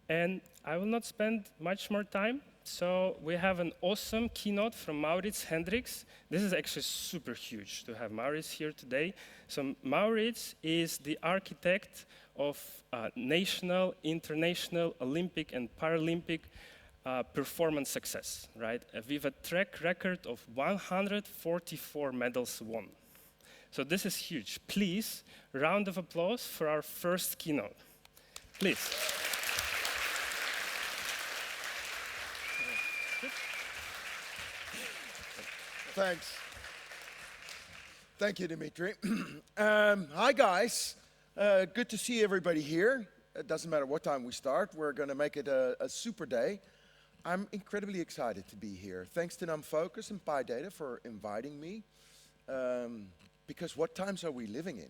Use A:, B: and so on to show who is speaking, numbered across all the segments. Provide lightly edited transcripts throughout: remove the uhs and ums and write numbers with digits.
A: And I will not spend much more time. So we have an awesome keynote from Maurits Hendriks. This is actually super huge to have Maurits here today. So Maurits is the architect of national, international, Olympic, and Paralympic performance success, right? With a track record of 144 medals won. So this is huge. Please, round of applause for our first keynote. Please.
B: Thanks. Thank you, Dimitri. Hi, guys. Good to see everybody here. It doesn't matter what time we start. We're going to make it a super day. I'm incredibly excited to be here. Thanks to NumFocus and PyData for inviting me. Because what times are we living in?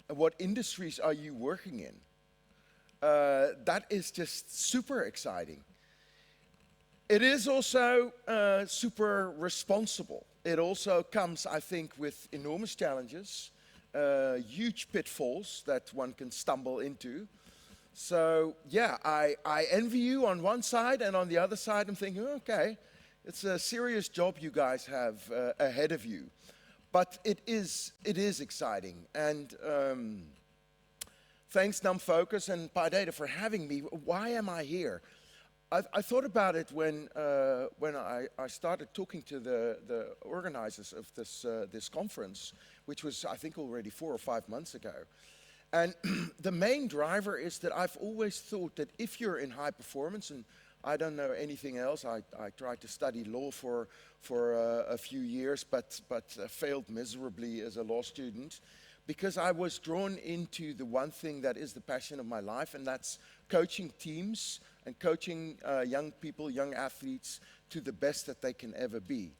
B: And what industries are you working in? That is just super exciting. It is also super responsible. It also comes, I think, with enormous challenges, huge pitfalls that one can stumble into. So, yeah, I envy you on one side, and on the other side I'm thinking, okay, it's a serious job you guys have ahead of you. But it is exciting, and thanks NumFocus and PyData for having me. Why am I here? I thought about it when I started talking to the organizers of this conference, which was, I think, already 4 or 5 months ago. And the main driver is that I've always thought that if you're in high performance, and I don't know anything else, I tried to study law for a few years, but failed miserably as a law student, because I was drawn into the one thing that is the passion of my life, and that's coaching teams and coaching young people, young athletes, to the best that they can ever be.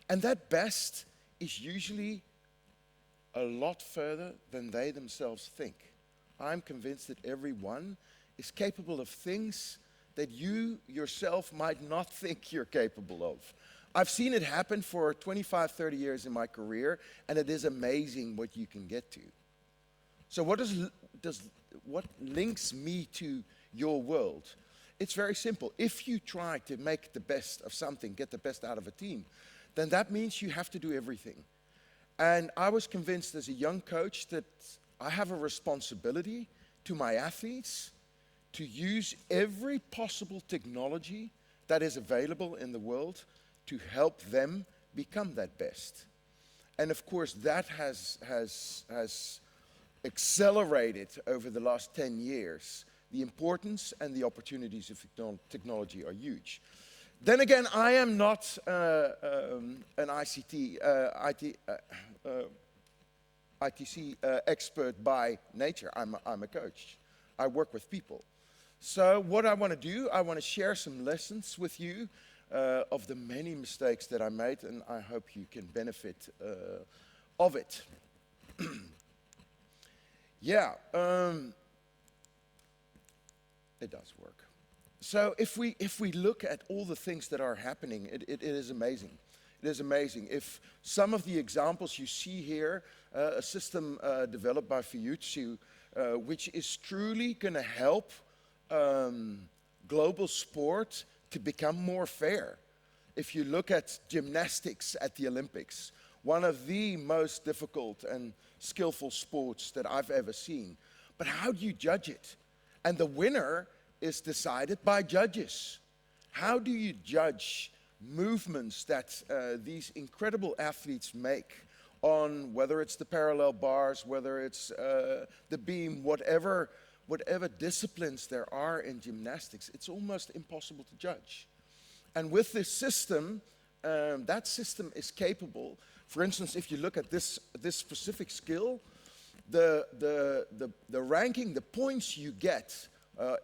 B: And that best is usually a lot further than they themselves think. I'm convinced that everyone is capable of things that you yourself might not think you're capable of. I've seen it happen for 25, 30 years in my career, and it is amazing what you can get to. So what links me to your world? It's very simple. If you try to make the best of something, get the best out of a team, then that means you have to do everything. And I was convinced as a young coach that I have a responsibility to my athletes to use every possible technology that is available in the world to help them become that best. And of course, that has accelerated over the last 10 years. The importance and the opportunities of technology are huge. Then again, I am not an ITC expert by nature. I'm a coach. I work with people. So what I want to do, I want to share some lessons with you of the many mistakes that I made, and I hope you can benefit of it. Yeah, it does work. So if we look at all the things that are happening, it is amazing. It is amazing. If some of the examples you see here, a system developed by Fujitsu, which is truly going to help global sport to become more fair. If you look at gymnastics at the Olympics, one of the most difficult and skillful sports that I've ever seen. But how do you judge it? And the winner is decided by judges. How do you judge movements that these incredible athletes make on whether it's the parallel bars, whether it's the beam, whatever disciplines there are in gymnastics? It's almost impossible to judge. And with this system, that system is capable. For instance, if you look at this specific skill, the ranking, the points you get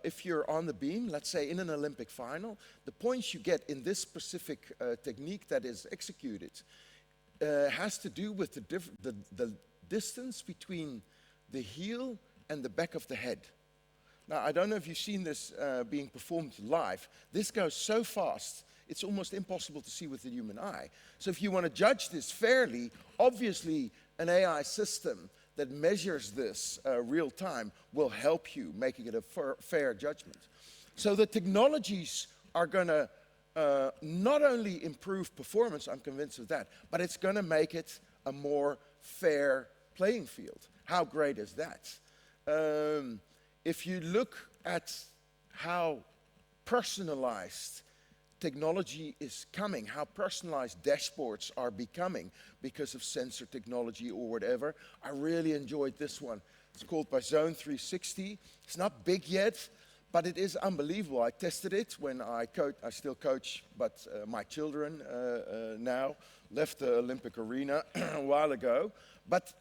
B: if you're on the beam, let's say in an Olympic final, the points you get in this specific technique that is executed has to do with the distance between the heel and the back of the head. Now, I don't know if you've seen this being performed live. This goes so fast, it's almost impossible to see with the human eye. So if you want to judge this fairly, obviously an AI system that measures this real time will help you making it a fair judgment. So the technologies are going to not only improve performance, I'm convinced of that, but it's going to make it a more fair playing field. How great is that? If you look at how personalized technology is coming, how personalized dashboards are becoming because of sensor technology or whatever, I really enjoyed this one. It's called by Zone 360. It's not big yet, but it is unbelievable. I tested it when I still coach, but my children now left the Olympic arena a while ago. But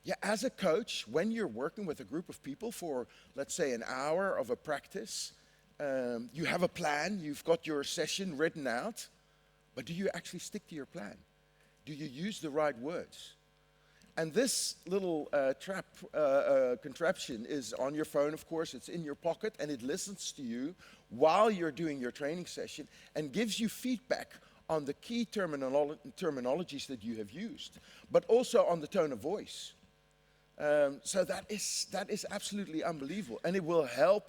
B: yeah, as a coach, when you're working with a group of people for, let's say, an hour of a practice, you have a plan, you've got your session written out, but do you actually stick to your plan? Do you use the right words? And this little contraption is on your phone, of course, it's in your pocket, and it listens to you while you're doing your training session and gives you feedback on the key terminologies that you have used, but also on the tone of voice. So that is absolutely unbelievable, and it will help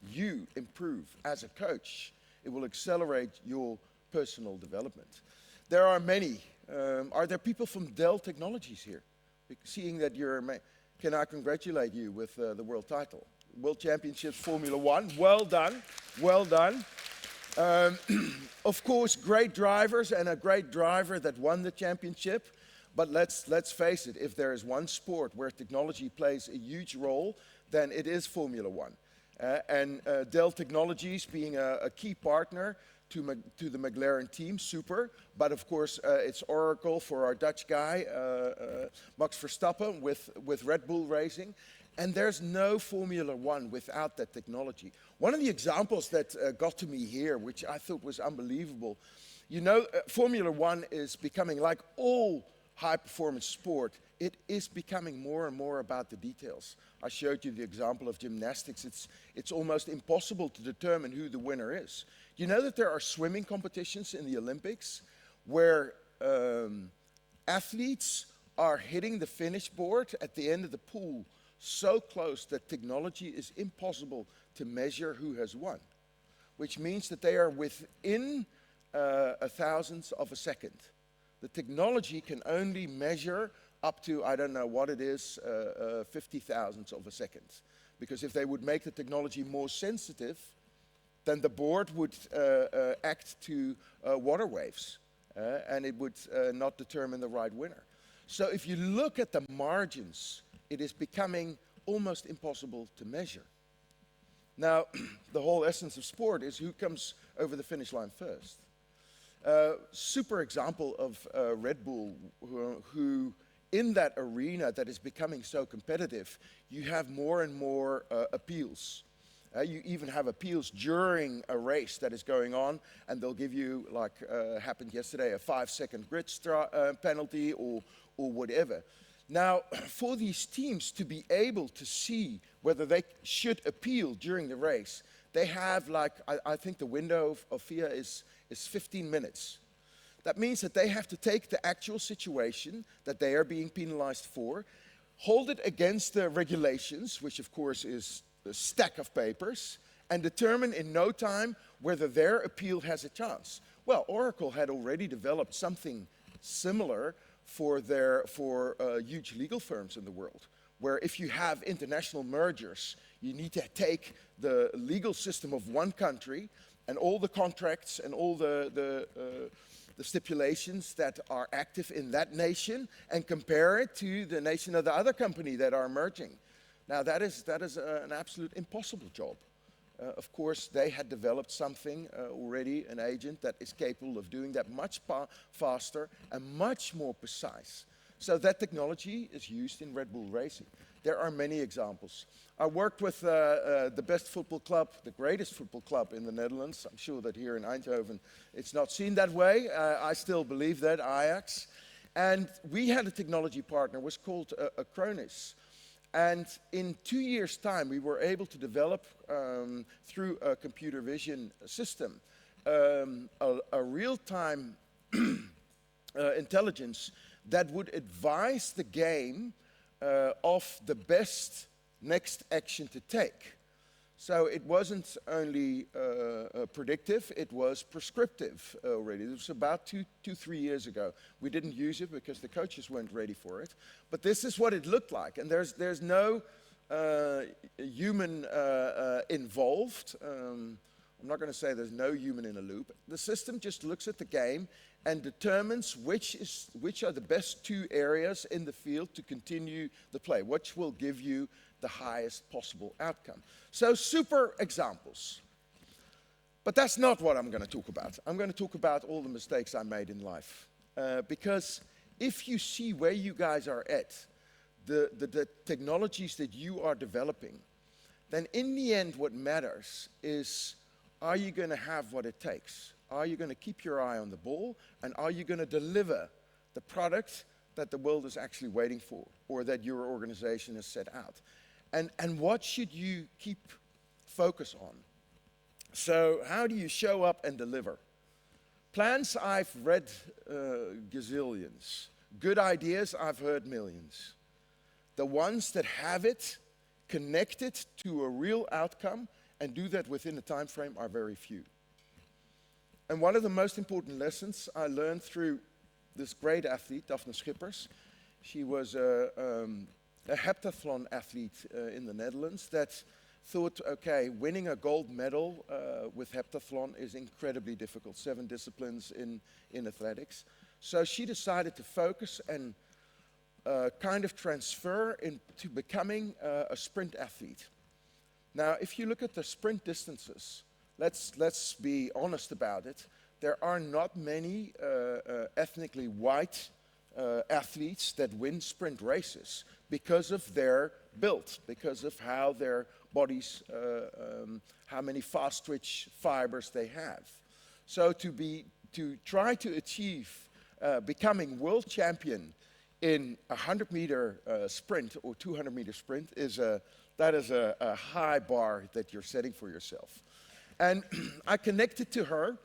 B: you improve as a coach. It will accelerate your personal development. There are many. Are there people from Dell Technologies here? Seeing that you're, can I congratulate you with the world title? World Championships Formula One, well done, well done. Of course, great drivers and a great driver that won the championship. But let's face it, if there is one sport where technology plays a huge role, then it is Formula One. And Dell Technologies being a key partner to the McLaren team, super. But of course, it's Oracle for our Dutch guy, Max Verstappen, with Red Bull Racing. And there's no Formula One without that technology. One of the examples that got to me here, which I thought was unbelievable, you know, Formula One is becoming, like all high-performance sport, it is becoming more and more about the details. I showed you the example of gymnastics. It's almost impossible to determine who the winner is. You know that there are swimming competitions in the Olympics where athletes are hitting the finish board at the end of the pool so close that technology is impossible to measure who has won, which means that they are within a thousandth of a second. The technology can only measure up to, I don't know what it is, 50 thousandths of a second. Because if they would make the technology more sensitive, then the board would act to water waves, and it would not determine the right winner. So if you look at the margins, it is becoming almost impossible to measure. Now, the whole essence of sport is who comes over the finish line first. Super example of Red Bull, who in that arena that is becoming so competitive, you have more and more appeals. You even have appeals during a race that is going on, and they'll give you, like happened yesterday, a 5-second grid penalty or whatever. Now, for these teams to be able to see whether they should appeal during the race, they have, like, I think the window of FIA is 15 minutes. That means that they have to take the actual situation that they are being penalized for, hold it against the regulations, which of course is a stack of papers, and determine in no time whether their appeal has a chance. Well, Oracle had already developed something similar for huge legal firms in the world, where if you have international mergers, you need to take the legal system of one country and all the contracts and all the stipulations that are active in that nation and compare it to the nation of the other company that are merging. Now that is an absolute impossible job. Of course, they had developed something already, an agent that is capable of doing that much faster and much more precise. So that technology is used in Red Bull Racing. There are many examples. I worked with the best football club, the greatest football club in the Netherlands. I'm sure that here in Eindhoven it's not seen that way. I still believe that, Ajax. And we had a technology partner, it was called Acronis. And in 2 years' time, we were able to develop, through a computer vision system, a real-time intelligence that would advise the game of the best next action to take. So it wasn't only predictive, it was prescriptive already. It was about 3 years ago. We didn't use it because the coaches weren't ready for it. But this is what it looked like. And there's no human involved. I'm not going to say there's no human in a loop. The system just looks at the game and determines which are the best 2 areas in the field to continue the play, which will give you the highest possible outcome. So super examples. But that's not what I'm going to talk about. I'm going to talk about all the mistakes I made in life. Because if you see where you guys are at, the technologies that you are developing, then in the end what matters is, are you going to have what it takes? Are you going to keep your eye on the ball? And are you going to deliver the product that the world is actually waiting for, or that your organization has set out? And what should you keep focus on? So how do you show up and deliver? Plans, I've read gazillions. Good ideas, I've heard millions. The ones that have it connected to a real outcome and do that within a time frame are very few. And one of the most important lessons I learned through this great athlete, Daphne Schippers. She was a heptathlon athlete in the Netherlands that thought, okay, winning a gold medal with heptathlon is incredibly difficult, 7 disciplines in athletics. So she decided to focus and kind of transfer into becoming a sprint athlete. Now, if you look at the sprint distances, let's be honest about it, there are not many ethnically white athletes that win sprint races because of their build, because of how their bodies, how many fast twitch fibers they have. So to try to achieve becoming world champion in a 100-meter sprint or 200-meter sprint that is a high bar that you're setting for yourself. And I connected to her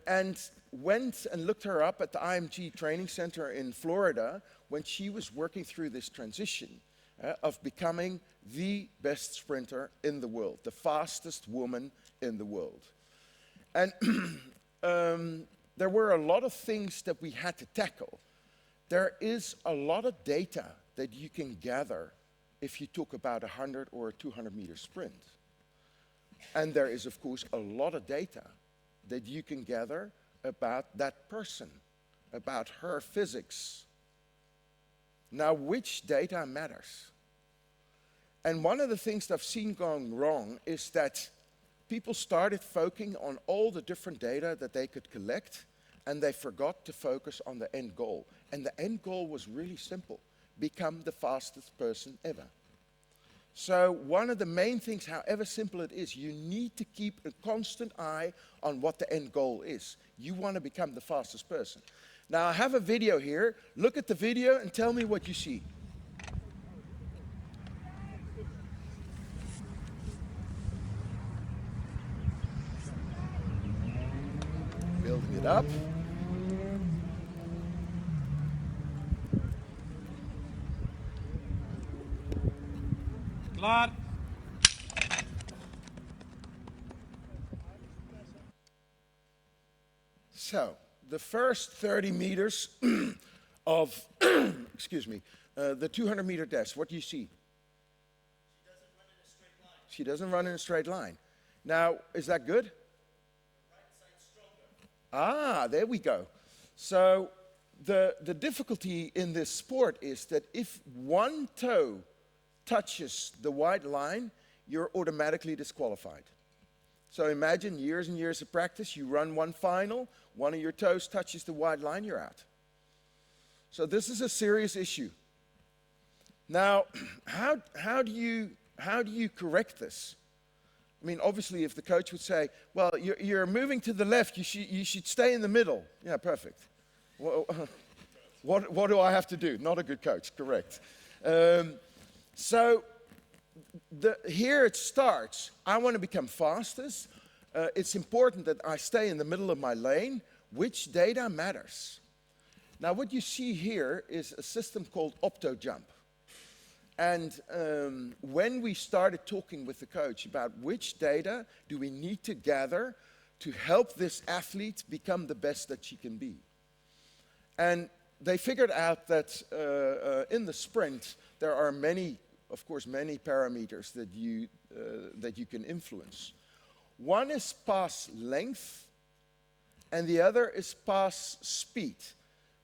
B: and went and looked her up at the IMG training center in Florida when she was working through this transition of becoming the best sprinter in the world, the fastest woman in the world. And there were a lot of things that we had to tackle. There is a lot of data that you can gather if you talk about a 100 or a 200-meter sprint. And there is, of course, a lot of data that you can gather about that person, about her physics. Now, which data matters? And one of the things that I've seen going wrong is that people started focusing on all the different data that they could collect, and they forgot to focus on the end goal. And the end goal was really simple: become the fastest person ever. So one of the main things, however simple it is, you need to keep a constant eye on what the end goal is. You want to become the fastest person. Now, I have a video here. Look at the video and tell me what you see. Building it up.
C: Klaar.
B: So, the first 30 meters of, excuse me, the 200-meter dash, what do you see? She doesn't run in a straight line. Now, is that good? The right side's stronger. Ah, there we go. So, the difficulty in this sport is that if one toe touches the white line, you're automatically disqualified. So imagine years and years of practice, you run one final, one of your toes touches the white line, you're out. So this is a serious issue. Now, how do you correct this? I mean, obviously, if the coach would say, well, you're moving to the left, you should stay in the middle. Yeah, perfect. Well, what do I have to do? Not a good coach, correct. So here it starts. I want to become fastest. It's important that I stay in the middle of my lane. Which data matters? Now, what you see here is a system called OptoJump. And when we started talking with the coach about which data do we need to gather to help this athlete become the best that she can be. And they figured out that in the sprint, there are many, of course, many parameters that you can influence. One is pass length, and the other is pass speed.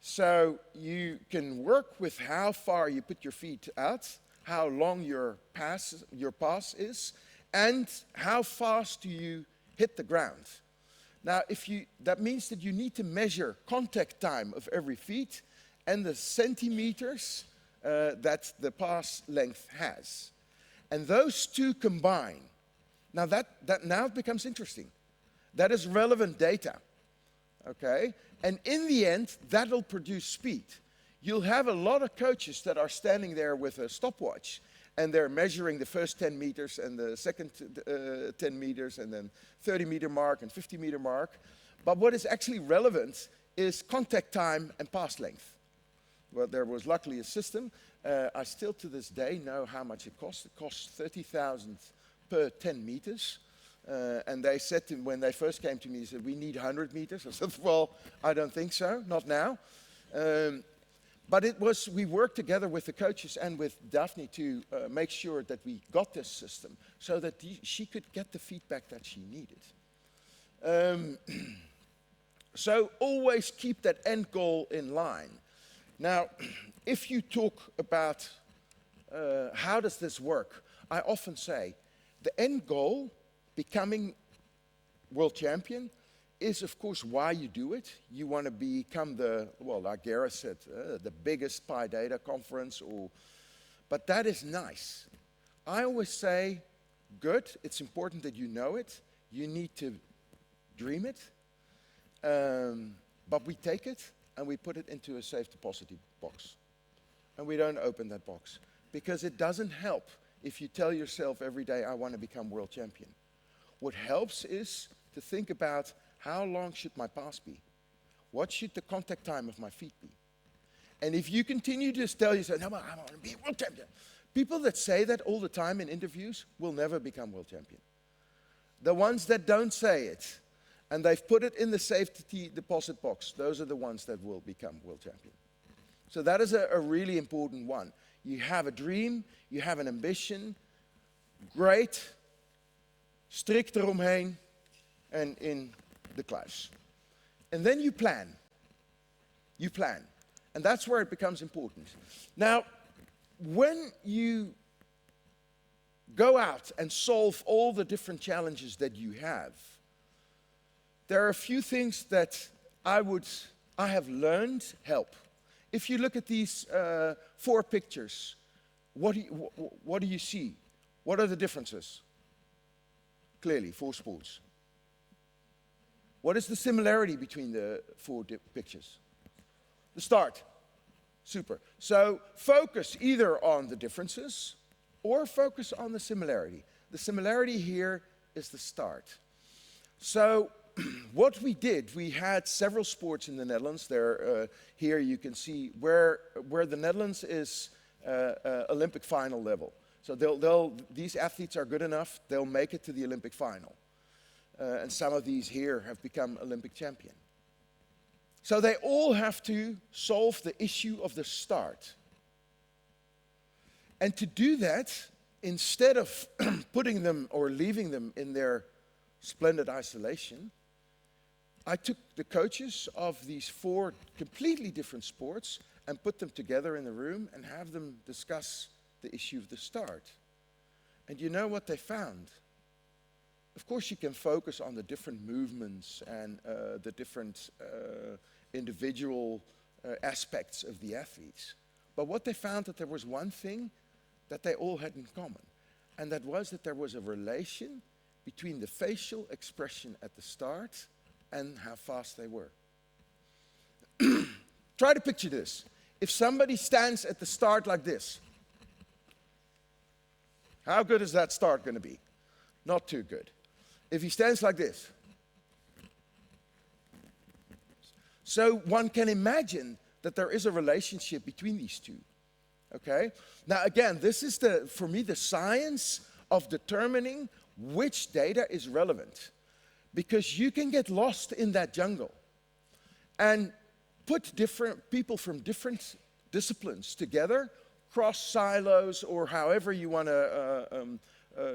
B: So you can work with how far you put your feet out, how long your pass is, and how fast do you hit the ground. Now, that means that you need to measure contact time of every feet and the centimeters that the pass length has. And those two combine. Now that now becomes interesting. That is relevant data, okay? And in the end, that'll produce speed. You'll have a lot of coaches that are standing there with a stopwatch, and they're measuring the first 10 meters and the second 10 meters and then 30-meter mark and 50-meter mark. But what is actually relevant is contact time and pass length. Well, there was luckily a system. I still to this day know how much it costs. It costs 30,000 per 10 meters. And they said to, when they first came to me, they said, we need 100 meters. I said, well, I don't think so, not now. But we worked together with the coaches and with Daphne to make sure that we got this system so that she could get the feedback that she needed. So always keep that end goal in line. Now, if you talk about how does this work, I often say the end goal, becoming world champion, is of course why you do it. You want to become like Gareth said, the biggest PyData conference, but that is nice. I always say, good, it's important that you know it. You need to dream it. But we take it and we put it into a safe deposit box. And we don't open that box. Because it doesn't help if you tell yourself every day, I want to become world champion. What helps is to think about, how long should my pass be? What should the contact time of my feet be? And if you continue to tell yourself, no, I want to be world champion. People that say that all the time in interviews will never become world champion. The ones that don't say it, and they've put it in the safety deposit box, those are the ones that will become world champion. So that is a really important one. You have a dream, you have an ambition, great, strikt eromheen, and in the kluis. And then you plan. You plan. And that's where it becomes important. Now, when you go out and solve all the different challenges that you have, there are a few things that I have learned help. If you look at these 4 pictures, what do you see? What are the differences? Clearly, 4 sports. What is the similarity between the 4 pictures? The start. Super. So focus either on the differences or focus on the similarity. The similarity here is the start. So what we did, we had several sports in the Netherlands. Here you can see where the Netherlands is Olympic final level. So these athletes are good enough, they'll make it to the Olympic final. And some of these here have become Olympic champion. So they all have to solve the issue of the start. And to do that, instead of putting them or leaving them in their splendid isolation, I took the coaches of these 4 completely different sports and put them together in the room and have them discuss the issue of the start. And you know what they found? Of course, you can focus on the different movements and the different individual aspects of the athletes. But what they found, that there was one thing that they all had in common. And that was that there was a relation between the facial expression at the start and how fast they were. Try to picture this. If somebody stands at the start like this, how good is that start going to be? Not too good. If he stands like this. So one can imagine that there is a relationship between these two. okay? Now again, this is for me, the science of determining which data is relevant, because you can get lost in that jungle and put different people from different disciplines together, cross silos, or however you want to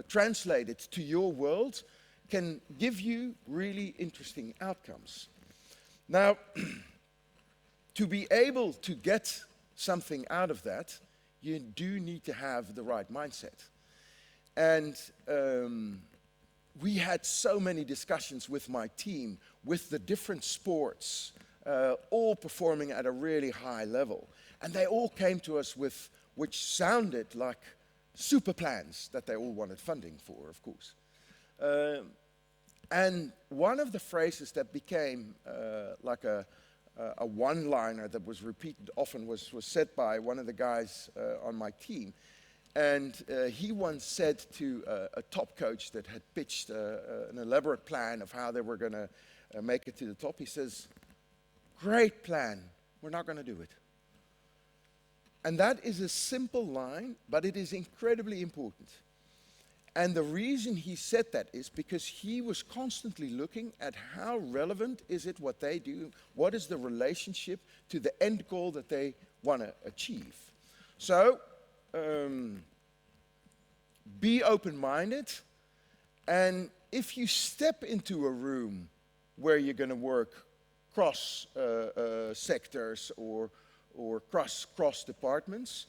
B: translate it to your world, can give you really interesting outcomes. Now, to be able to get something out of that, you do need to have the right mindset. And we had so many discussions with my team, with the different sports, all performing at a really high level. And they all came to us with, which sounded like super plans that they all wanted funding for, of course. And one of the phrases that became like a one-liner that was repeated often was said by one of the guys on my team. And he once said to a top coach that had pitched an elaborate plan of how they were going to make it to the top, he says, "Great plan, we're not going to do it." And that is a simple line, but it is incredibly important. And the reason he said that is because he was constantly looking at how relevant is it what they do, what is the relationship to the end goal that they want to achieve. So, be open-minded, and if you step into a room where you're going to work cross sectors or cross departments,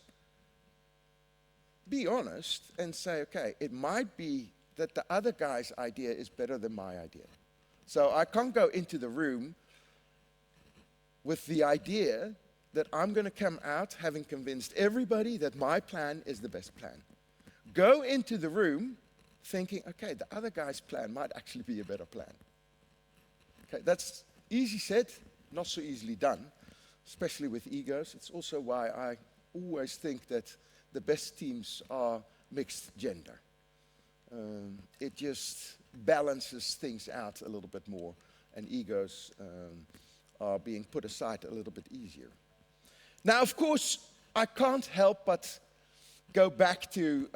B: be honest and say, okay, it might be that the other guy's idea is better than my idea. So I can't go into the room with the idea that I'm going to come out having convinced everybody that my plan is the best plan. Go into the room thinking, okay, the other guy's plan might actually be a better plan. Okay, that's easy said, not so easily done, especially with egos. It's also why I always think that the best teams are mixed gender. It just balances things out a little bit more, and egos are being put aside a little bit easier. Now, of course, I can't help but go back to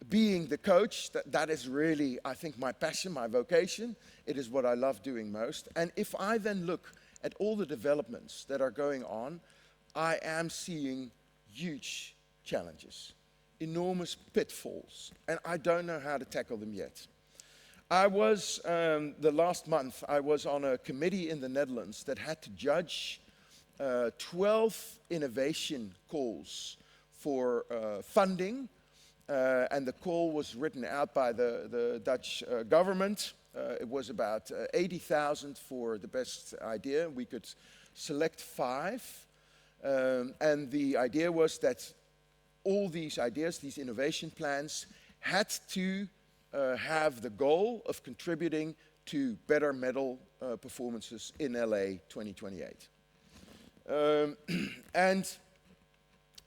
B: being the coach. That is really, I think, my passion, my vocation. It is what I love doing most. And if I then look at all the developments that are going on, I am seeing huge challenges, enormous pitfalls, and I don't know how to tackle them yet. I was, the last month, I was on a committee in the Netherlands that had to judge 12 innovation calls for funding, and the call was written out by the Dutch government. It was about 80,000 for the best idea. We could select 5, and the idea was that all these ideas, these innovation plans, had to have the goal of contributing to better medal performances in LA 2028. And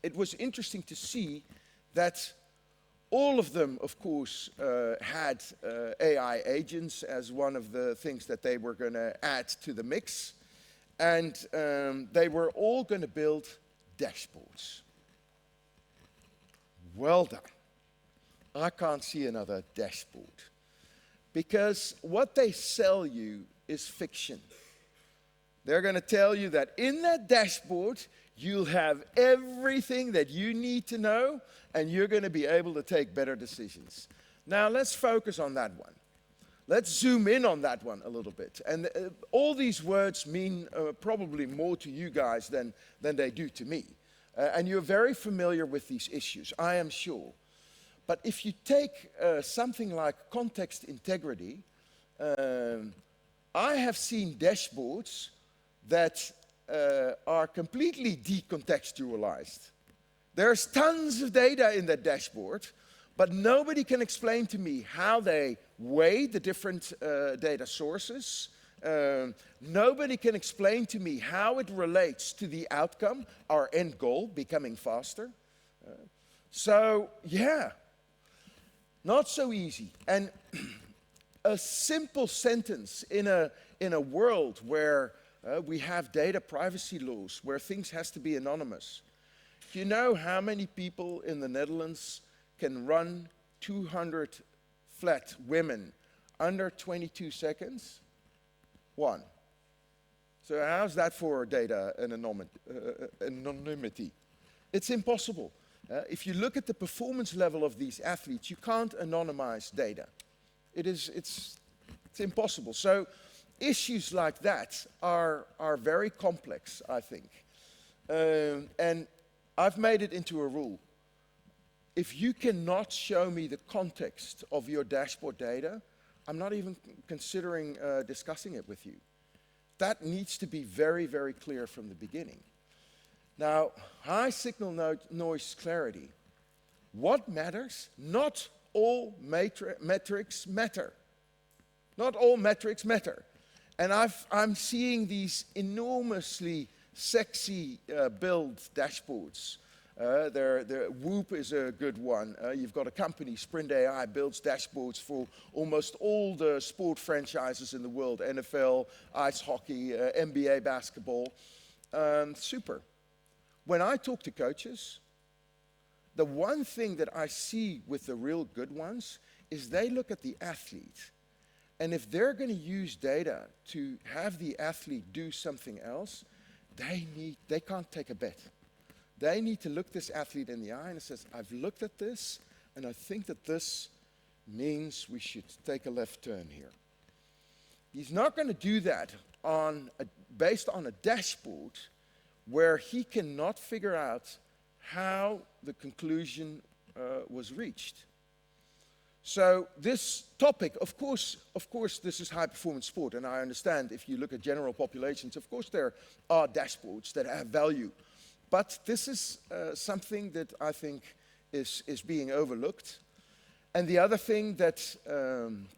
B: it was interesting to see that all of them, of course, had AI agents as one of the things that they were going to add to the mix. And they were all going to build dashboards. Well done. I can't see another dashboard. Because what they sell you is fiction. They're going to tell you that in that dashboard, you'll have everything that you need to know, and you're going to be able to take better decisions. Now, let's focus on that one. Let's zoom in on that one a little bit. And all these words mean probably more to you guys than they do to me. And you're very familiar with these issues, I am sure. But if you take something like context integrity, I have seen dashboards that are completely decontextualized. There's tons of data in that dashboard, but nobody can explain to me how they weigh the different data sources. Nobody can explain to me how it relates to the outcome, our end goal, becoming faster. So, yeah, not so easy. And a simple sentence in a world where we have data privacy laws, where things has to be anonymous, Do you know how many people in the Netherlands can run 200 flat women under 22 seconds? One. So how's that for data anonymity? It's impossible. If you look at the performance level of these athletes, you can't anonymize data. It's impossible. So issues like that are very complex, I think. And I've made it into a rule. If you cannot show me the context of your dashboard data, I'm not even considering discussing it with you. That needs to be very, very clear from the beginning. Now, high signal noise clarity. What matters? Not all metrics matter. Not all metrics matter. And I'm seeing these enormously sexy build dashboards. Whoop is a good one. You've got a company, Sprint AI, builds dashboards for almost all the sport franchises in the world, NFL, ice hockey, NBA basketball. Super. When I talk to coaches, the one thing that I see with the real good ones is they look at the athlete. And if they're going to use data to have the athlete do something else, they can't take a bet. They need to look this athlete in the eye and says, I've looked at this, and I think that this means we should take a left turn here. He's not going to do that based on a dashboard where he cannot figure out how the conclusion was reached. So this topic, of course, this is high-performance sport, and I understand if you look at general populations, of course there are dashboards that have value. But this is something that I think is being overlooked. And the other thing that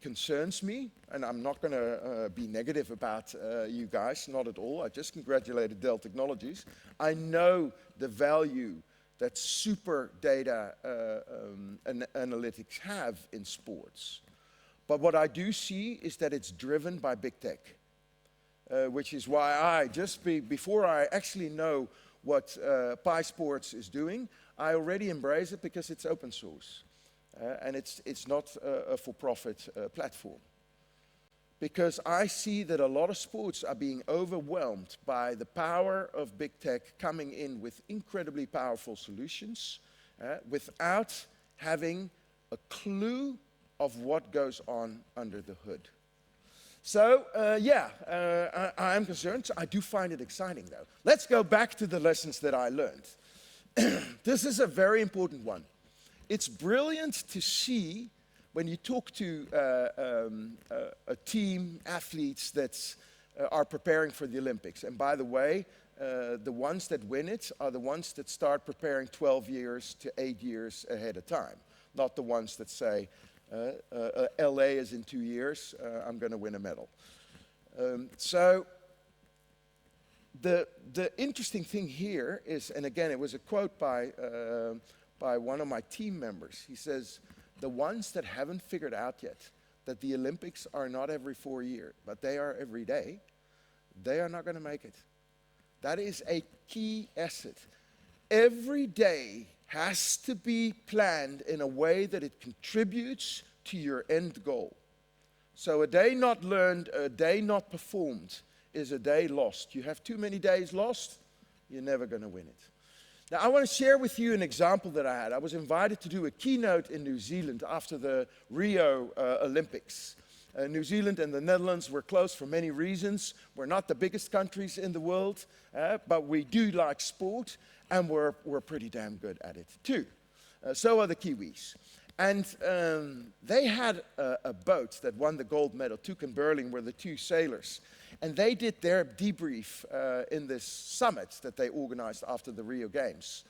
B: concerns me, and I'm not going to be negative about you guys, not at all. I just congratulated Dell Technologies. I know the value that super data analytics have in sports. But what I do see is that it's driven by big tech, which is why before I actually know what PySport is doing, I already embrace it because it's open source. And it's not a for-profit platform. Because I see that a lot of sports are being overwhelmed by the power of big tech coming in with incredibly powerful solutions without having a clue of what goes on under the hood. So, I am concerned. I do find it exciting, though. Let's go back to the lessons that I learned. This is a very important one. It's brilliant to see when you talk to a team, athletes that are preparing for the Olympics. And by the way, the ones that win it are the ones that start preparing 12 years to 8 years ahead of time, not the ones that say, LA is in 2 years, I'm going to win a medal. So the interesting thing here is, and again, it was a quote by one of my team members. He says, the ones that haven't figured out yet that the Olympics are not every 4 years, but they are every day, they are not going to make it. That is a key asset. Every day has to be planned in a way that it contributes to your end goal. So a day not learned, a day not performed is a day lost. You have too many days lost, you're never going to win it. Now, I want to share with you an example that I had. I was invited to do a keynote in New Zealand after the Rio Olympics. New Zealand and the Netherlands were close for many reasons. We're not the biggest countries in the world, but we do like sport, and we're pretty damn good at it too. So are the Kiwis. And they had a boat that won the gold medal. Tuuk and Burling were the two sailors. And they did their debrief in this summit that they organized after the Rio Games.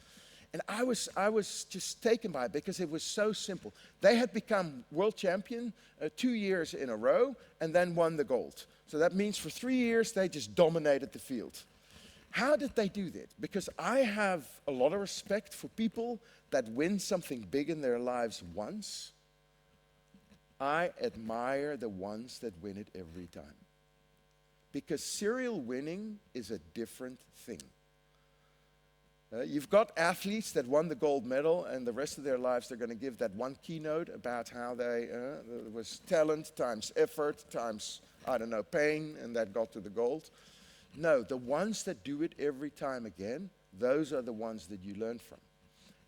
B: And I was just taken by it because it was so simple. They had become world champion 2 years in a row and then won the gold. So that means for 3 years they just dominated the field. How did they do that? Because I have a lot of respect for people that win something big in their lives once. I admire the ones that win it every time. Because serial winning is a different thing. You've got athletes that won the gold medal, and the rest of their lives they're going to give that one keynote about how there was talent times effort times, I don't know, pain, and that got to the gold. No, the ones that do it every time again, those are the ones that you learn from.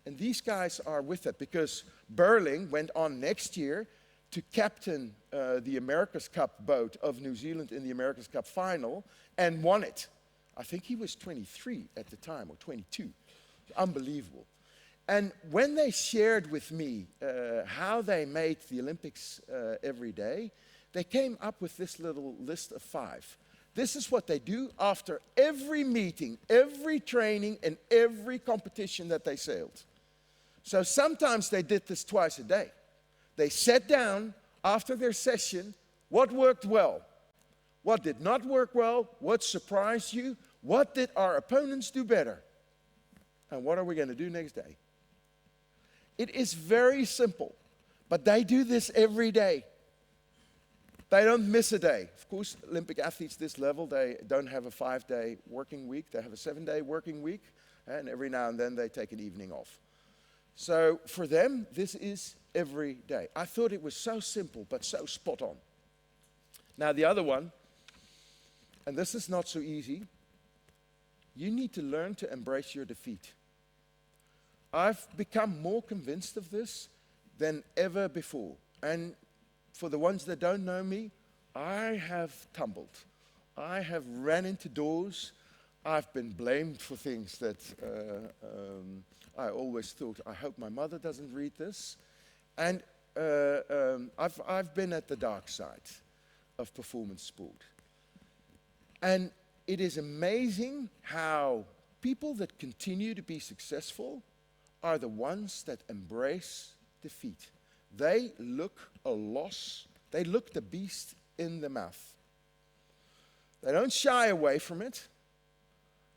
B: And these guys are with it because Burling went on next year to captain the America's Cup boat of New Zealand in the America's Cup final and won it. I think he was 23 at the time, or 22. Unbelievable. And when they shared with me how they made the Olympics every day, they came up with this little list of 5. This is what they do after every meeting, every training, and every competition that they sailed. So sometimes they did this twice a day. They sat down after their session, what worked well, what did not work well, what surprised you, what did our opponents do better, and what are we going to do next day? It is very simple, but they do this every day. They don't miss a day. Of course, Olympic athletes this level, they don't have a 5-day working week. They have a 7-day working week, and every now and then they take an evening off. So for them, this is every day. I thought it was so simple, but so spot on. Now the other one, and this is not so easy, you need to learn to embrace your defeat. I've become more convinced of this than ever before. And for the ones that don't know me, I have tumbled. I have ran into doors. I've been blamed for things that I always thought, I hope my mother doesn't read this. And I've been at the dark side of performance sport. And it is amazing how people that continue to be successful are the ones that embrace defeat. They look a loss. They look the beast in the mouth. They don't shy away from it.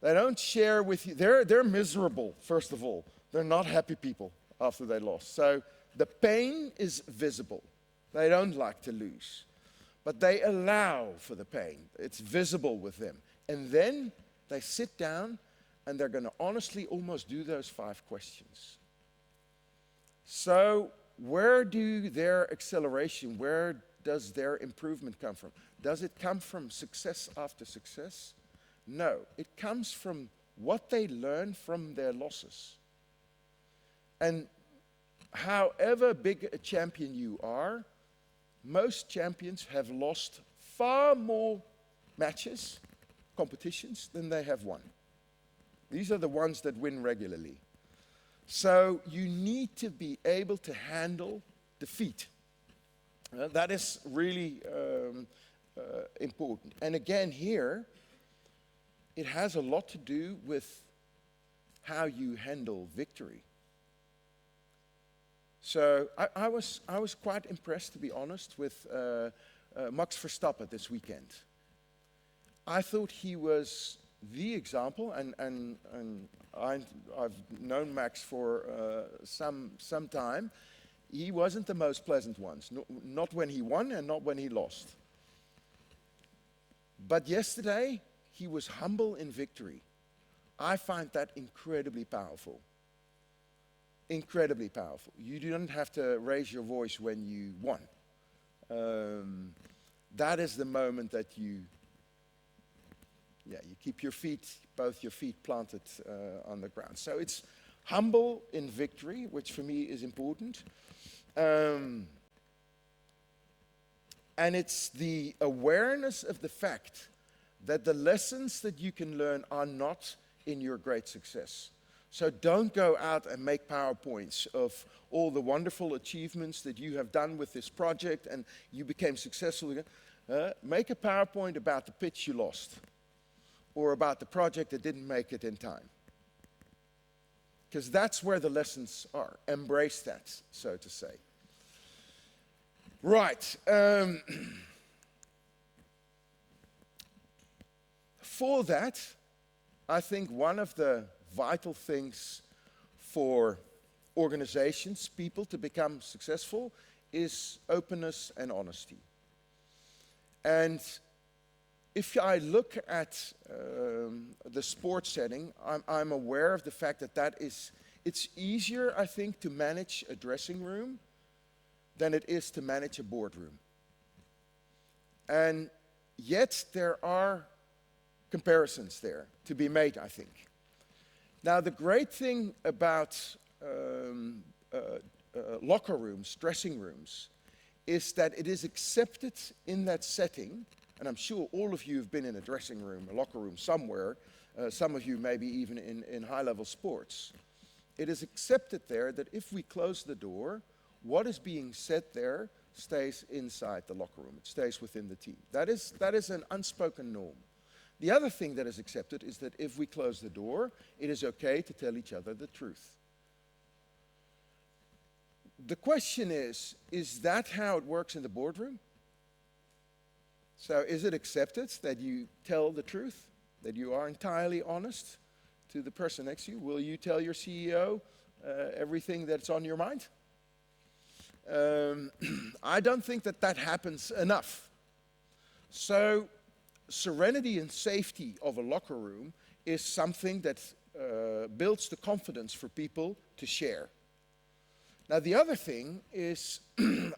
B: They don't share with you. They're miserable, first of all. They're not happy people after they lost. So the pain is visible. They don't like to lose. But they allow for the pain. It's visible with them. And then they sit down and they're going to honestly almost do those 5 questions. So where do their acceleration, where does their improvement come from? Does it come from success after success? No, it comes from what they learn from their losses. And however big a champion you are, most champions have lost far more matches, competitions, than they have won. These are the ones that win regularly. So you need to be able to handle defeat. That is really important. And again here, it has a lot to do with how you handle victory. So I was quite impressed, to be honest, with Max Verstappen this weekend. I thought he was the example, and I've known Max for some time. He wasn't the most pleasant one, not when he won and not when he lost. But yesterday, he was humble in victory. I find that incredibly powerful. Incredibly powerful. You don't have to raise your voice when you won. That is the moment that you keep your feet, both your feet planted on the ground. So it's humble in victory, which for me is important. And it's the awareness of the fact that the lessons that you can learn are not in your great success. So don't go out and make PowerPoints of all the wonderful achievements that you have done with this project and you became successful. Make a PowerPoint about the pitch you lost or about the project that didn't make it in time. Because that's where the lessons are. Embrace that, so to say. Right. For that, I think one of the vital things for organizations, people to become successful is openness and honesty. And if I look at the sports setting, I'm aware of the fact that it's easier, I think, to manage a dressing room than it is to manage a boardroom. And yet there are comparisons there to be made, I think. Now, the great thing about locker rooms, dressing rooms, is that it is accepted in that setting, and I'm sure all of you have been in a dressing room, a locker room somewhere, some of you maybe even in high-level sports. It is accepted there that if we close the door, what is being said there stays inside the locker room. It stays within the team. That is an unspoken norm. The other thing that is accepted is that if we close the door, it is okay to tell each other the truth. The question is that how it works in the boardroom? So is it accepted that you tell the truth, that you are entirely honest to the person next to you? Will you tell your CEO everything that's on your mind? I don't think that happens enough. So serenity and safety of a locker room is something that builds the confidence for people to share. Now, the other thing is,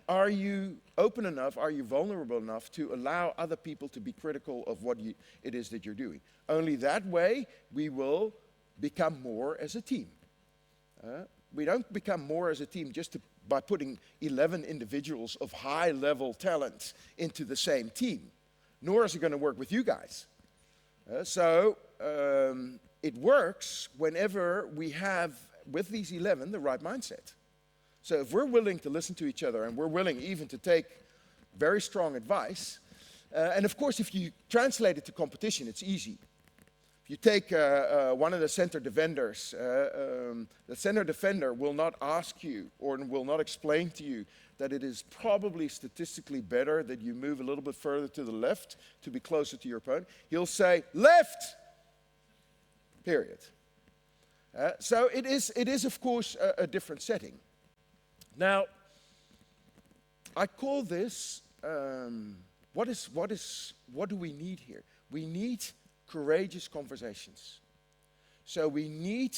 B: are you open enough, are you vulnerable enough to allow other people to be critical of what it is that you're doing? Only that way we will become more as a team. We don't become more as a team just by putting 11 individuals of high-level talent into the same team, nor is it going to work with you guys. It works whenever we have, with these 11, the right mindset. So if we're willing to listen to each other and we're willing even to take very strong advice, and of course if you translate it to competition, it's easy. If you take one of the center defenders, the center defender will not ask you or will not explain to you that it is probably statistically better that you move a little bit further to the left to be closer to your opponent. He'll say, left, period. So it is of course a different setting. Now, I call this, what do we need here? We need courageous conversations. So we need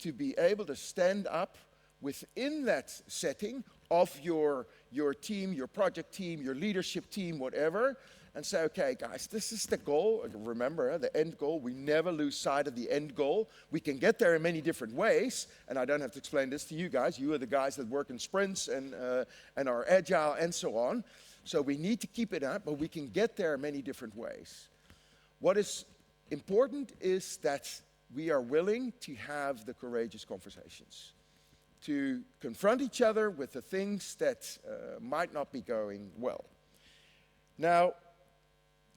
B: to be able to stand up within that setting of your team, your project team, your leadership team, whatever, and say, okay, guys, this is the goal. Remember, the end goal. We never lose sight of the end goal. We can get there in many different ways, and I don't have to explain this to you guys. You are the guys that work in sprints and are agile and so on. So we need to keep it up, but we can get there in many different ways. What is important is that we are willing to have the courageous conversations, to confront each other with the things that might not be going well. Now,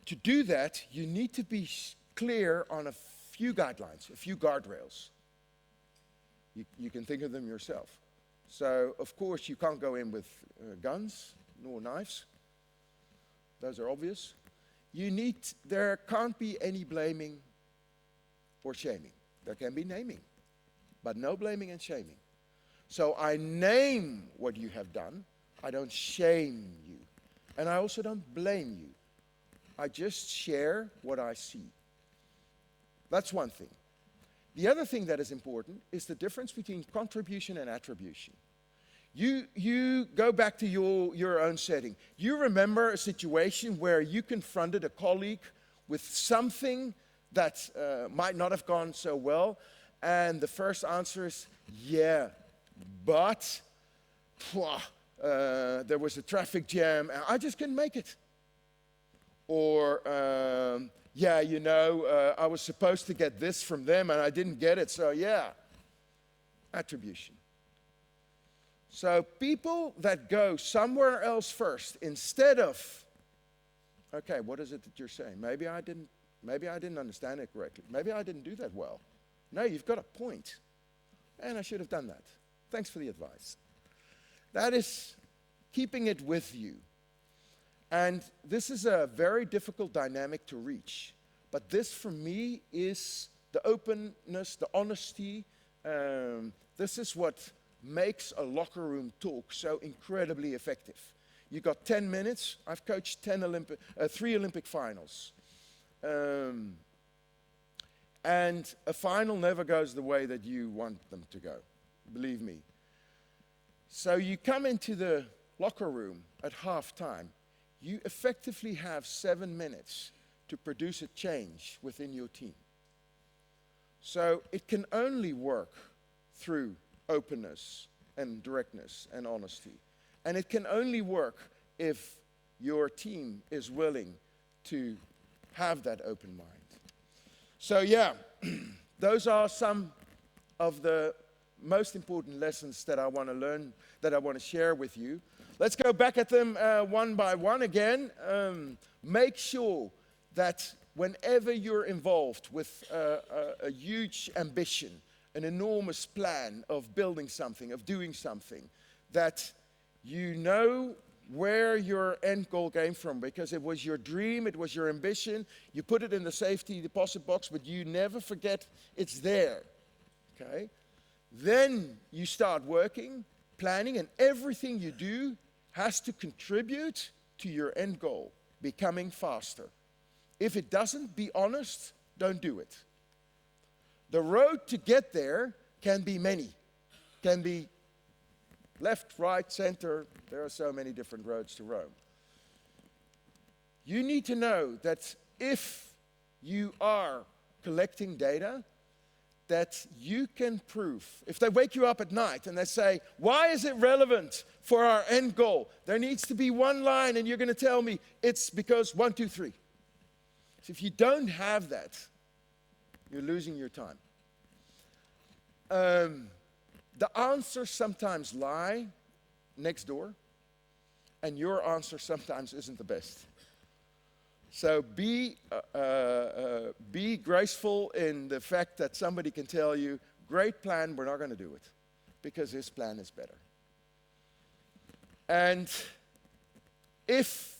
B: to do that, you need to be clear on a few guidelines, a few guardrails. You can think of them yourself. So, of course, you can't go in with guns nor knives. Those are obvious. There can't be any blaming or shaming. There can be naming, but no blaming and shaming. So I name what you have done. I don't shame you. And I also don't blame you. I just share what I see. That's one thing. The other thing that is important is the difference between contribution and attribution. You go back to your own setting. You remember a situation where you confronted a colleague with something that might not have gone so well, and the first answer is, yeah, but there was a traffic jam, and I just couldn't make it. Or, yeah, you know, I was supposed to get this from them and I didn't get it, so yeah. Attribution. So people that go somewhere else first instead of, okay, what is it that you're saying? Maybe I didn't understand it correctly. Maybe I didn't do that well. No, you've got a point. And I should have done that. Thanks for the advice. That is keeping it with you. And this is a very difficult dynamic to reach. But this, for me, is the openness, the honesty. This is what makes a locker room talk so incredibly effective. You got 10 minutes. I've coached 3 Olympic finals. And a final never goes the way that you want them to go, believe me. So you come into the locker room at halftime. You effectively have 7 minutes to produce a change within your team. So it can only work through openness and directness and honesty. And it can only work if your team is willing to have that open mind. So yeah, those are some of the most important lessons that I want to learn, that I want to share with you. Let's go back at them one by one again. Make sure that whenever you're involved with a huge ambition, an enormous plan of building something, of doing something, that you know where your end goal came from, because it was your dream, it was your ambition. You put it in the safety deposit box, but you never forget it's there. Okay? Then you start working, planning, and everything you do has to contribute to your end goal, becoming faster. If it doesn't, be honest, don't do it. The road to get there can be many, can be left, right, center. There are so many different roads to Rome. You need to know that if you are collecting data, that you can prove. If they wake you up at night and they say, why is it relevant for our end goal? There needs to be one line and you're going to tell me it's because 1, 2, 3. So if you don't have that, you're losing your time. The answers sometimes lie next door, and your answer sometimes isn't the best. So be graceful in the fact that somebody can tell you, great plan, we're not going to do it, because this plan is better. And if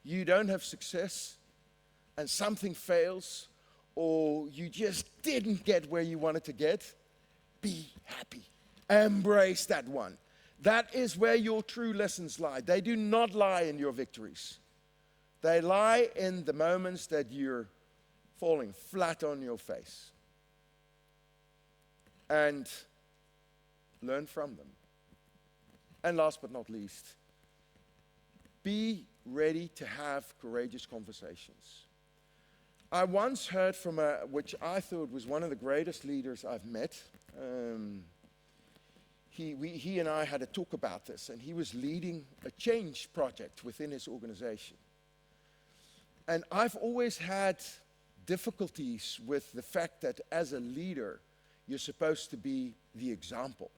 B: you don't have success, and something fails, or you just didn't get where you wanted to get, be happy. Embrace that one. That is where your true lessons lie. They do not lie in your victories. They lie in the moments that you're falling flat on your face. And learn from them. And last but not least, be ready to have courageous conversations. I once heard from which I thought was one of the greatest leaders I've met. He and I had a talk about this, and he was leading a change project within his organization. And I've always had difficulties with the fact that as a leader, you're supposed to be the example.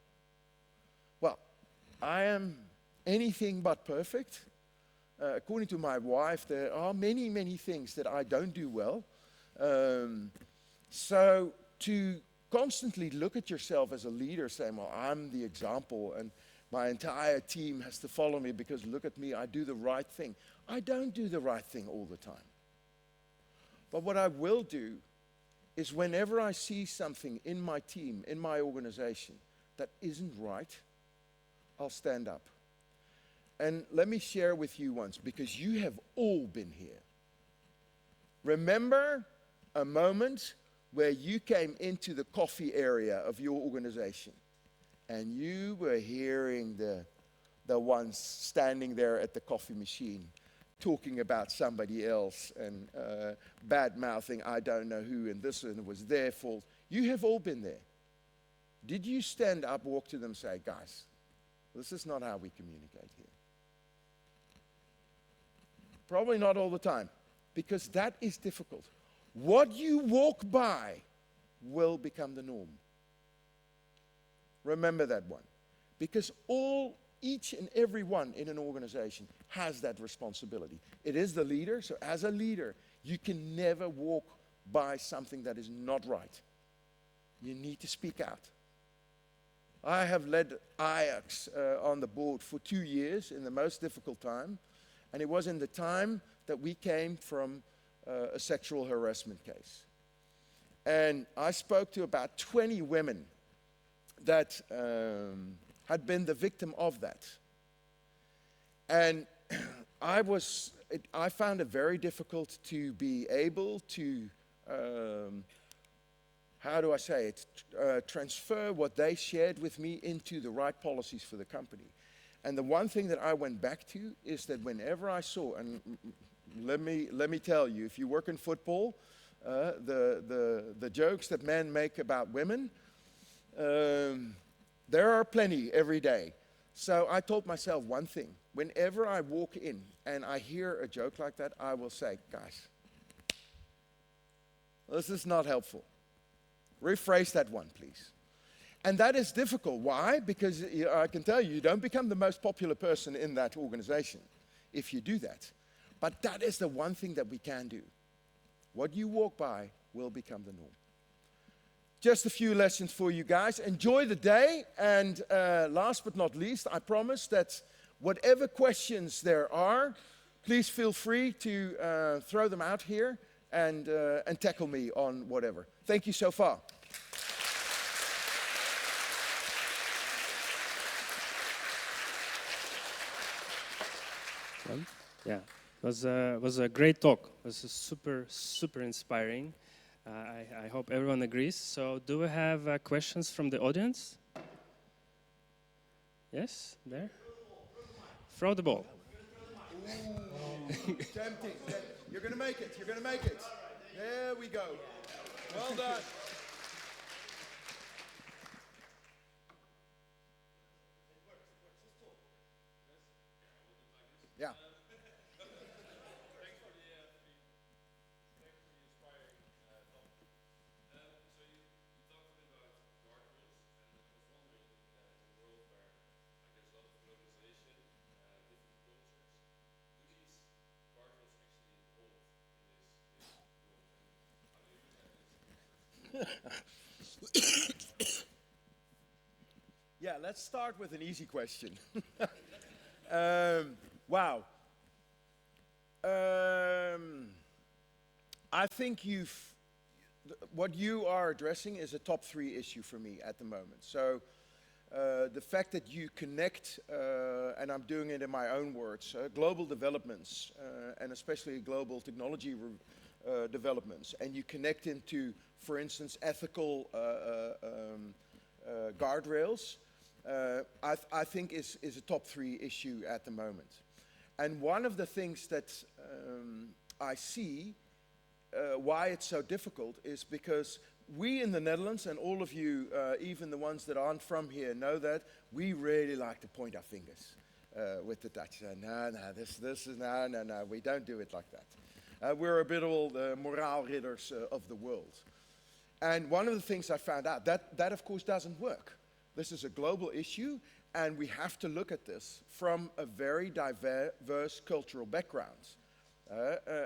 B: Well, I am anything but perfect. According to my wife, there are many, many things that I don't do well. So to constantly look at yourself as a leader saying, well, I'm the example and my entire team has to follow me because look at me, I do the right thing. I don't do the right thing all the time. But what I will do is whenever I see something in my team, in my organization that isn't right, I'll stand up. And let me share with you once, because you have all been here. Remember a moment where you came into the coffee area of your organization and you were hearing the ones standing there at the coffee machine talking about somebody else and bad-mouthing I don't know who and this and it was their fault. You have all been there. Did you stand up, walk to them and say, guys, this is not how we communicate here? Probably not all the time, because that is difficult. What you walk by will become the norm. Remember that one. Because each and every one in an organization has that responsibility. It is the leader, so as a leader, you can never walk by something that is not right. You need to speak out. I have led Ajax on the board for 2 years in the most difficult time, and it was in the time that we came from a sexual harassment case. And I spoke to about 20 women that had been the victim of that. And I was I found it very difficult to be able to, how do I say it, transfer what they shared with me into the right policies for the company. And the one thing that I went back to is that whenever I saw, and let me tell you, if you work in football, the jokes that men make about women, there are plenty every day. So I told myself one thing. Whenever I walk in and I hear a joke like that, I will say, guys, this is not helpful. Rephrase that one, please. And that is difficult. Why? Because I can tell you, you don't become the most popular person in that organization if you do that. But that is the one thing that we can do. What you walk by will become the norm. Just a few lessons for you guys. Enjoy the day. And last but not least, I promise that whatever questions there are, please feel free to throw them out here and tackle me on whatever. Thank you so far.
A: Well, yeah, it was a great talk. It was super inspiring. I hope everyone agrees. So do we have questions from the audience? Yes, there. Throw the ball.
B: Ooh, tempting. You're going to make it. You're going to make it. There we go. Well done. Yeah. Yeah, let's start with an easy question. Wow. I think what you are addressing is a top 3 issue for me at the moment. So the fact that you connect, and I'm doing it in my own words, global developments, and especially global technology developments, and you connect into, for instance, ethical guardrails, I think is a top 3 issue at the moment. And one of the things that I see why it's so difficult is because we in the Netherlands, and all of you, even the ones that aren't from here, know that we really like to point our fingers with the Dutch. No, this is, no, we don't do it like that. We're a bit all the morale ridders of the world. And one of the things I found out, that of course doesn't work. This is a global issue, and we have to look at this from a very diverse cultural background.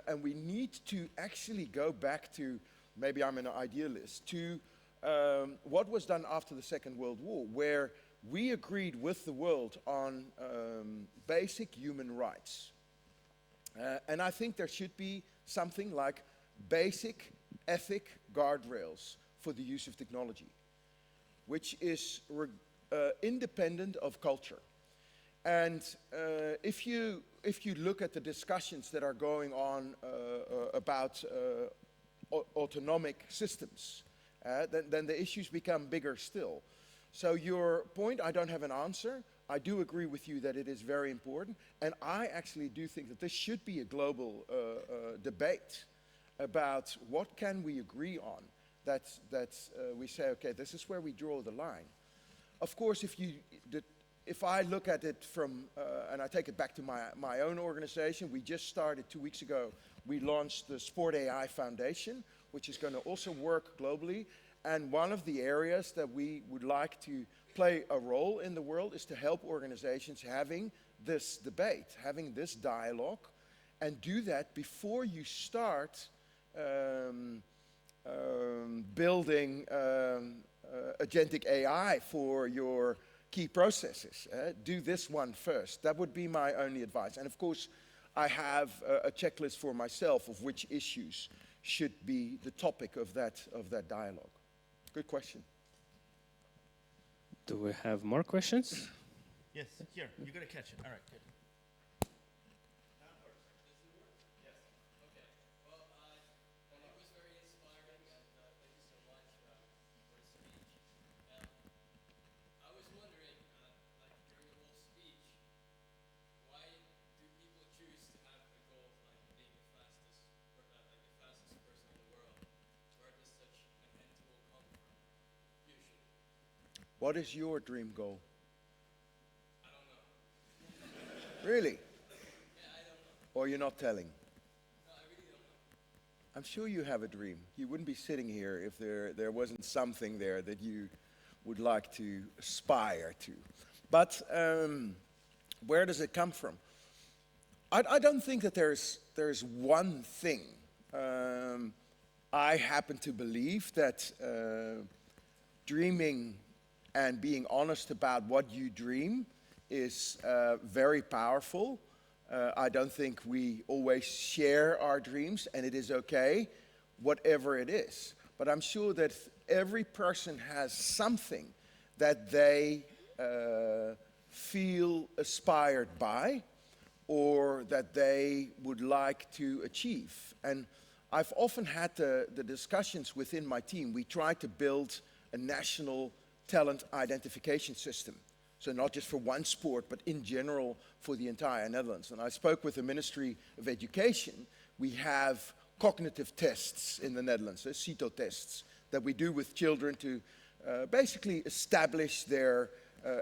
B: And we need to actually go back to, maybe I'm an idealist, to what was done after the Second World War, where we agreed with the world on basic human rights. And I think there should be something like basic ethic guardrails for the use of technology, which is independent of culture. And if you look at the discussions that are going on about autonomic systems, then the issues become bigger still. So your point, I don't have an answer. I do agree with you that it is very important. And I actually do think that this should be a global debate about what can we agree on. That we say, okay, this is where we draw the line. Of course, if I look at it from, and I take it back to my own organization, we just started 2 weeks ago, we launched the Sport AI Foundation, which is going to also work globally. And one of the areas that we would like to play a role in the world is to help organizations having this debate, having this dialogue, and do that before you start building agentic AI for your key processes. Do this one first. That would be my only advice. And of course, I have a checklist for myself of which issues should be the topic of that dialogue. Good question.
A: Do we have more questions?
C: Yes, here, you're going to catch it. All right, good.
B: What is your dream goal? Really? Or you're not telling? I'm sure you have a dream. You wouldn't be sitting here if there wasn't something there that you would like to aspire to. But where does it come from? I don't think that there's one thing. I happen to believe that dreaming and being honest about what you dream is very powerful. I don't think we always share our dreams, and it is okay, whatever it is. But I'm sure that every person has something that they feel inspired by, or that they would like to achieve. And I've often had the discussions within my team. We try to build a national talent identification system. So not just for one sport, but in general for the entire Netherlands. And I spoke with the Ministry of Education. We have cognitive tests in the Netherlands, CITO tests, that we do with children to basically establish their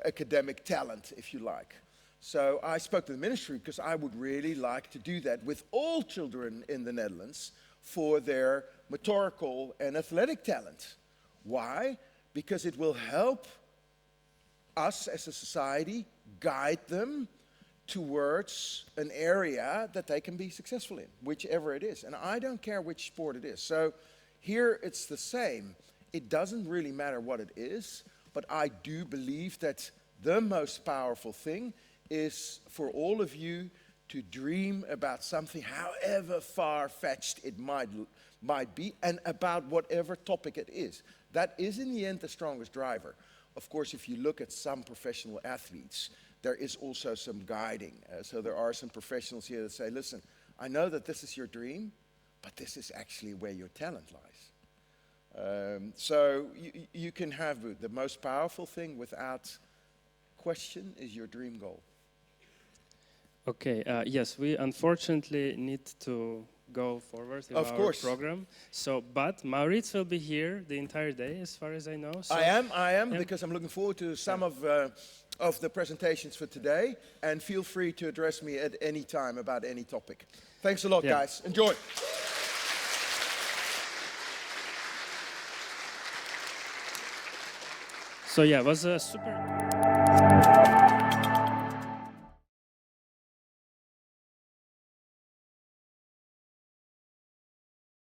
B: academic talent, if you like. So I spoke to the ministry because I would really like to do that with all children in the Netherlands for their motorical and athletic talent. Why? Because it will help us as a society guide them towards an area that they can be successful in, whichever it is. And I don't care which sport it is. So here it's the same. It doesn't really matter what it is, but I do believe that the most powerful thing is for all of you to dream about something, however far-fetched it might be, and about whatever topic it is. That is in the end the strongest driver. Of course, if you look at some professional athletes, there is also some guiding. So there are some professionals here that say, listen, I know that this is your dream, but this is actually where your talent lies. So you can have both. The most powerful thing without question is your dream goal.
A: Okay, yes, we unfortunately need to go forward with our program. So, but Maurits will be here the entire day, as far as I know. So
B: I am, because I'm looking forward to some of the presentations for today, and feel free to address me at any time about any topic. Thanks a lot, guys. Enjoy.
A: So yeah, it was a super...